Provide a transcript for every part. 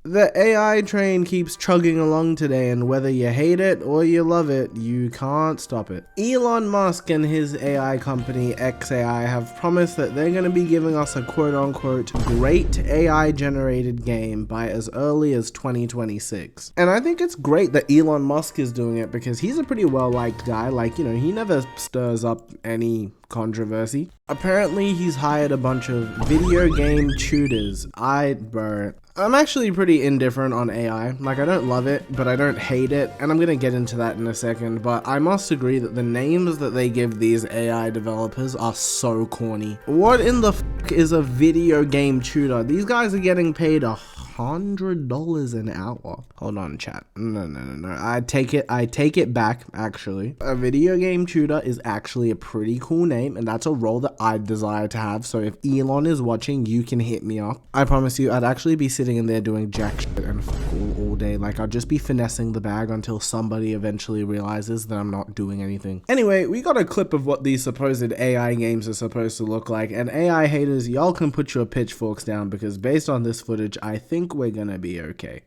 The AI train keeps chugging along today, and whether you hate it or you love it, you can't stop it. Elon Musk and his AI company XAI have promised that they're going to be giving us a quote-unquote great AI generated game by as early as 2026. And I think it's great that Elon Musk is doing it because he's a pretty well-liked guy. Like, he never stirs up any controversy. Apparently he's hired a bunch of video game tutors. I'm actually pretty indifferent on AI. Like, I don't love it, but I don't hate it, and I'm gonna get into that in a second, but I must agree that the names that they give these AI developers are so corny. What in the f is a video game tutor? These guys are getting paid $100 an hour. Hold on, chat. No. I take it back, actually. A video game tutor is actually a pretty cool name, and that's a role that I'd desire to have. So if Elon is watching, you can hit me up. I promise you, I'd actually be sitting in there doing jack shit and fuck all day. Like, I'll just be finessing the bag until somebody eventually realizes that I'm not doing anything. Anyway, we got a clip of what these supposed AI games are supposed to look like, and AI haters, y'all can put your pitchforks down because based on this footage, I think we're gonna be okay.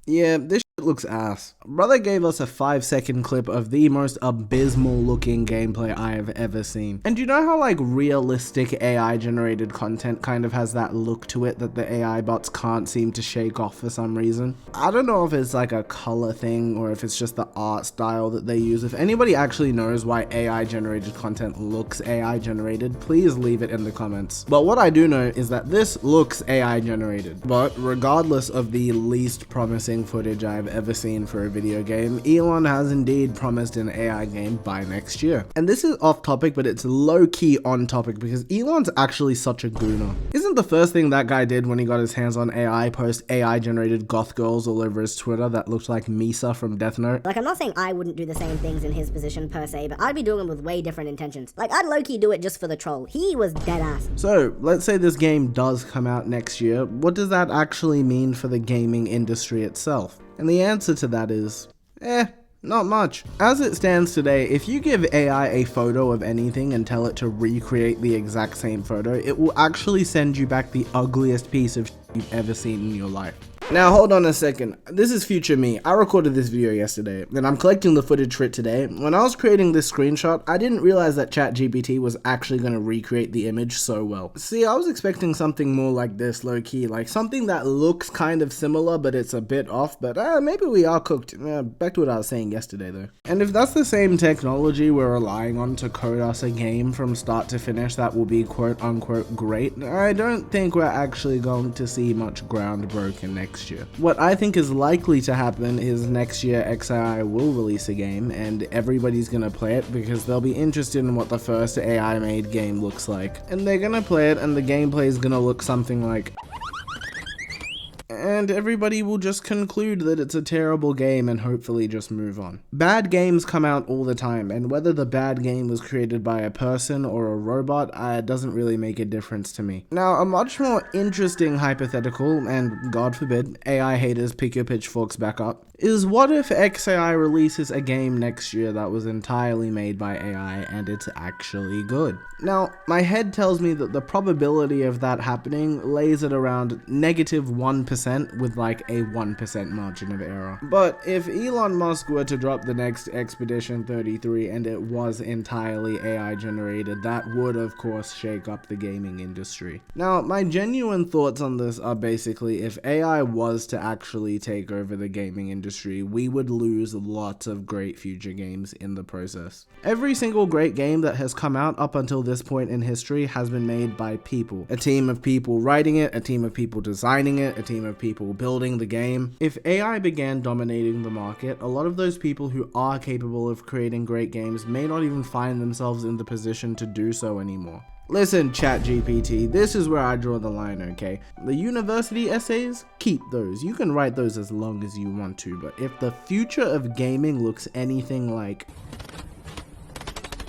Yeah, this shit looks ass. Brother gave us a 5-second clip of the most abysmal looking gameplay I have ever seen. And you know how like realistic AI generated content kind of has that look to it that the AI bots can't seem to shake off for some reason? I don't know if it's like a color thing or if it's just the art style that they use. If anybody actually knows why AI generated content looks AI generated, please leave it in the comments. But what I do know is that this looks AI generated. But regardless of the least promising footage I've ever seen for a video game, Elon has indeed promised an AI game by next year. And this is off topic, but it's low-key on topic because Elon's actually such a gooner. Isn't the first thing that guy did when he got his hands on AI post AI generated goth girls all over his Twitter that looked like Misa from Death Note? Like, I'm not saying I wouldn't do the same things in his position per se, but I'd be doing them with way different intentions. Like, I'd low-key do it just for the troll. He was dead ass. So, let's say this game does come out next year. What does that actually mean for the gaming industry itself? And the answer to that is, not much. As it stands today, if you give AI a photo of anything and tell it to recreate the exact same photo, it will actually send you back the ugliest piece of shit you've ever seen in your life. Now hold on a second, this is future me. I recorded this video yesterday, and I'm collecting the footage for it today. When I was creating this screenshot, I didn't realize that ChatGPT was actually going to recreate the image so well. See, I was expecting something more like this, low-key, like something that looks kind of similar, but it's a bit off, but maybe we are cooked. Back to what I was saying yesterday though. And if that's the same technology we're relying on to code us a game from start to finish that will be quote-unquote great, I don't think we're actually going to see much ground broken next year. What I think is likely to happen is next year XAI will release a game and everybody's gonna play it because they'll be interested in what the first AI made game looks like. And they're gonna play it and the gameplay is gonna look something like... and everybody will just conclude that it's a terrible game and hopefully just move on. Bad games come out all the time, and whether the bad game was created by a person or a robot, doesn't really make a difference to me. Now, a much more interesting hypothetical, and God forbid, AI haters pick your pitchforks back up, is what if XAI releases a game next year that was entirely made by AI and it's actually good? Now, my head tells me that the probability of that happening lays at around -1% with like a 1% margin of error. But if Elon Musk were to drop the next Expedition 33 and it was entirely AI generated, that would of course shake up the gaming industry. Now, my genuine thoughts on this are basically if AI was to actually take over the gaming industry, we would lose lots of great future games in the process. Every single great game that has come out up until this point in history has been made by people. A team of people writing it, a team of people designing it, a team of people building the game. If AI began dominating the market, a lot of those people who are capable of creating great games may not even find themselves in the position to do so anymore. Listen, ChatGPT, this is where I draw the line, okay? The university essays, keep those. You can write those as long as you want to, but if the future of gaming looks anything like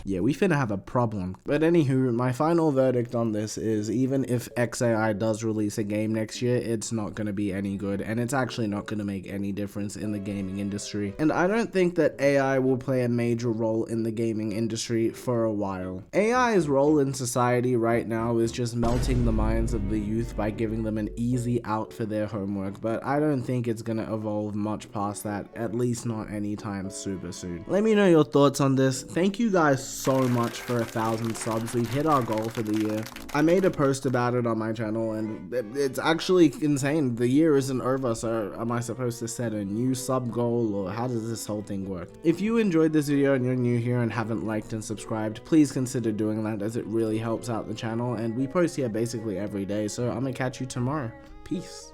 Yeah, we finna have a problem. But anywho, my final verdict on this is even if XAI does release a game next year, it's not gonna be any good, and it's actually not gonna make any difference in the gaming industry. And I don't think that AI will play a major role in the gaming industry for a while. AI's role in society right now is just melting the minds of the youth by giving them an easy out for their homework, but I don't think it's gonna evolve much past that, at least not anytime super soon. Let me know your thoughts on this. Thank you guys so much for 1,000 subs. We've hit our goal for the year. I made a post about it on my channel, and it's actually insane. The year isn't over, so am I supposed to set a new sub goal, or how does this whole thing work? If you enjoyed this video and you're new here and haven't liked and subscribed, please consider doing that, as it really helps out the channel, and we post here basically every day, so I'm gonna catch you tomorrow. Peace.